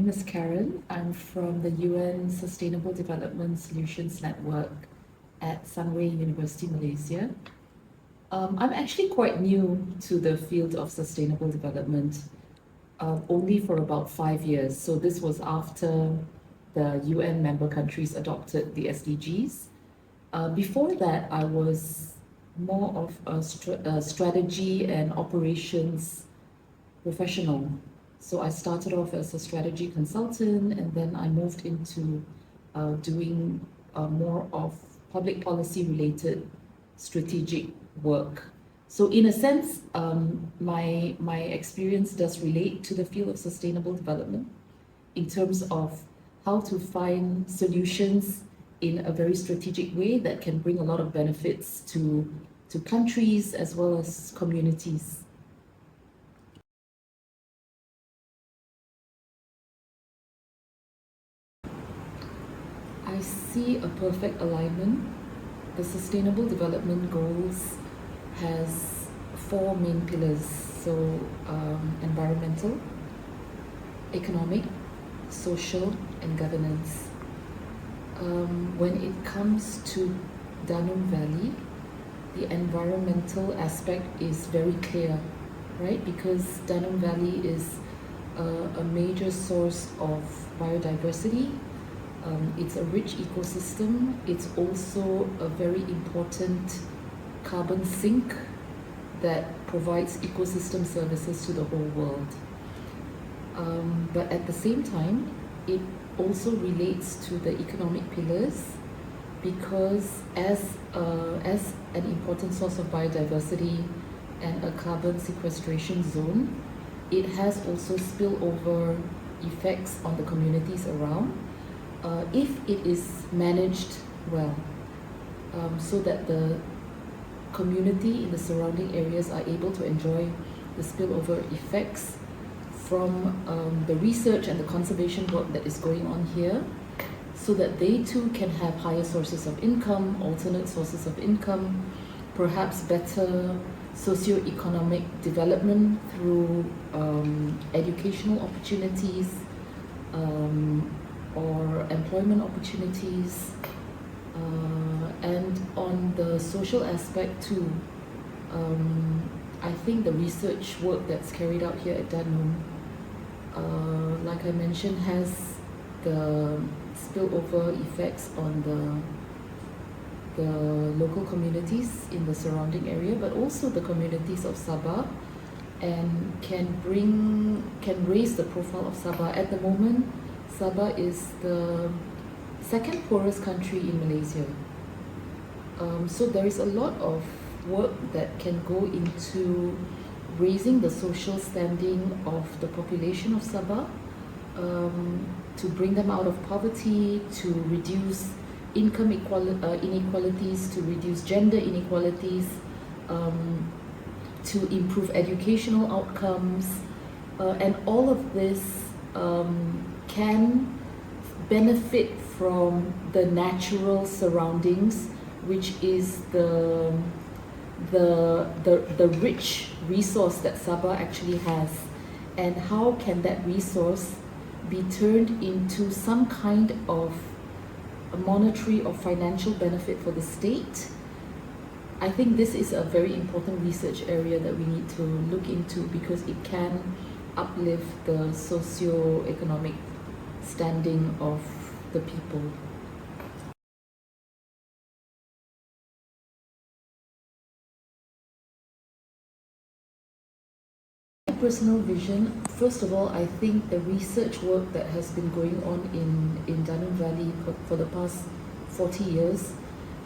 name is Karen. I'm from the UN Sustainable Development Solutions Network at Sunway University, Malaysia. I'm actually quite new to the field of sustainable development, only for about 5 years. So this was after the UN member countries adopted the SDGs. Before that, I was more of a strategy and operations professional. So I started off as a strategy consultant, and then I moved into doing more of public policy related strategic work. So in a sense, my experience does relate to the field of sustainable development in terms of how to find solutions in a very strategic way that can bring a lot of benefits to countries as well as communities. I see a perfect alignment. The Sustainable Development Goals has 4 main pillars. So environmental, economic, social, and governance. When it comes to Danum Valley, the environmental aspect is very clear, right? Because Danum Valley is a major source of biodiversity. It's a rich ecosystem. It's also a very important carbon sink that provides ecosystem services to the whole world. But at the same time, it also relates to the economic pillars because as an important source of biodiversity and a carbon sequestration zone, it has also spillover effects on the communities around if it is managed well, so that the community in the surrounding areas are able to enjoy the spillover effects from the research and the conservation work that is going on here, so that they too can have higher sources of income, alternate sources of income, perhaps better socio-economic development through educational opportunities or employment opportunities. And on the social aspect too, I think the research work that's carried out here at Danum, like I mentioned, has the spillover effects on the local communities in the surrounding area, but also the communities of Sabah, and can raise the profile of Sabah. At the moment, Sabah is the second poorest country in Malaysia. So there is a lot of work that can go into raising the social standing of the population of Sabah, to bring them out of poverty, to reduce income inequalities, to reduce gender inequalities, to improve educational outcomes, and all of this can benefit from the natural surroundings, which is the rich resource that Sabah actually has. And how can that resource be turned into some kind of a monetary or financial benefit for the state? I think this is a very important research area that we need to look into, because it can uplift the socio-economic standing of the people. My personal vision, first of all, I think the research work that has been going on in Danum Valley for the past 40 years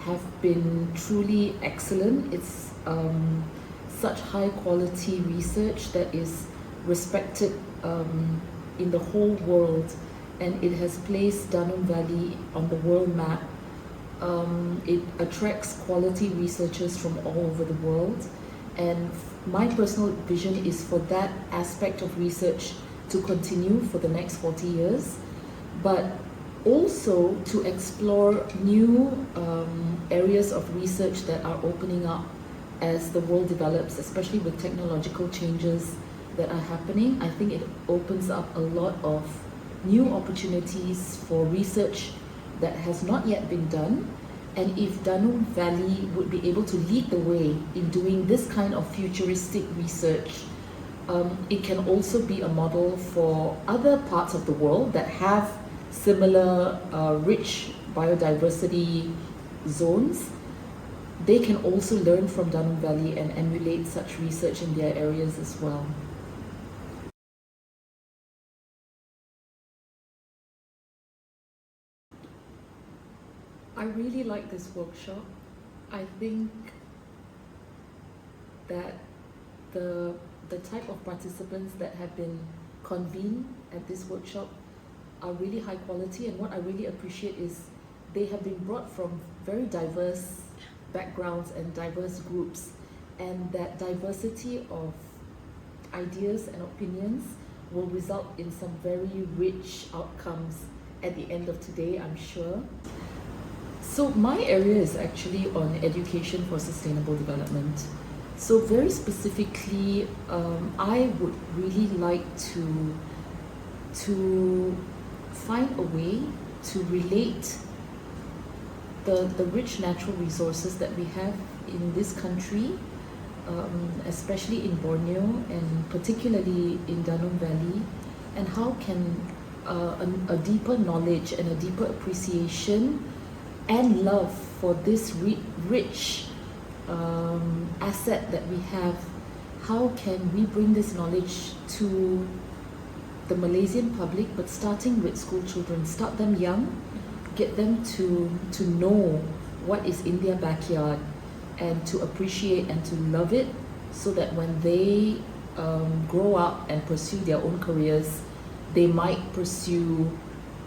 have been truly excellent. It's such high quality research that is respected in the whole world, and it has placed Danum Valley on the world map. It attracts quality researchers from all over the world, and my personal vision is for that aspect of research to continue for the next 40 years, but also to explore new areas of research that are opening up as the world develops, especially with technological changes that are happening. I think it opens up a lot of new opportunities for research that has not yet been done. And if Danum Valley would be able to lead the way in doing this kind of futuristic research, it can also be a model for other parts of the world that have similar rich biodiversity zones. They can also learn from Danum Valley and emulate such research in their areas as well. I really like this workshop. I think that the type of participants that have been convened at this workshop are really high quality, and what I really appreciate is they have been brought from very diverse backgrounds and diverse groups, and that diversity of ideas and opinions will result in some very rich outcomes at the end of today, I'm sure. So my area is actually on education for sustainable development. So very specifically, I would really like to find a way to relate the rich natural resources that we have in this country, especially in Borneo and particularly in Danum Valley, and how can a deeper knowledge and a deeper appreciation and love for this rich asset that we have, how can we bring this knowledge to the Malaysian public, but starting with school children, start them young, get them to know what is in their backyard and to appreciate and to love it, so that when they grow up and pursue their own careers, they might pursue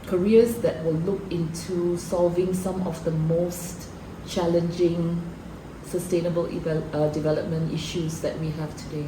careers that will look into solving some of the most challenging sustainable development issues that we have today.